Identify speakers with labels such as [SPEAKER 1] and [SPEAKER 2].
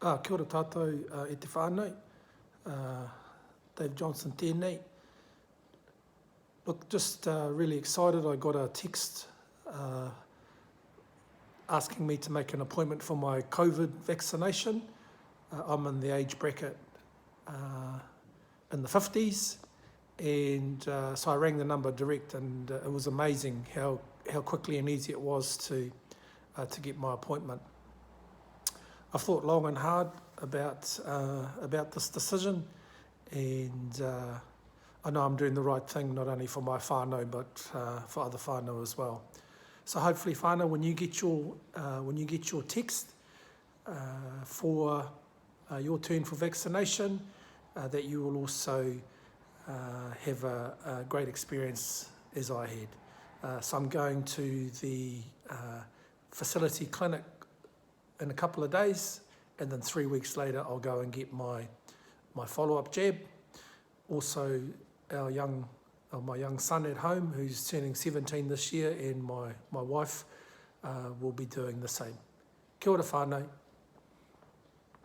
[SPEAKER 1] Kia ora tātou e te whānau, Dave Johnston tēnei. Look, just really excited. I got a text asking me to make an appointment for my COVID vaccination. I'm in the age bracket in the 50s, and so I rang the number direct, and it was amazing how quickly and easy it was to get my appointment. I've thought long and hard about this decision, and I know I'm doing the right thing, not only for my whānau, but for other whānau as well. So hopefully, whānau, when you get your text for your turn for vaccination, that you will also have a great experience as I had. So I'm going to the facility clinic in a couple of days, and then 3 weeks later I'll go and get my follow-up jab. Also, my young son at home, who's turning 17 this year, and my wife will be doing the same. Kia ora whānau.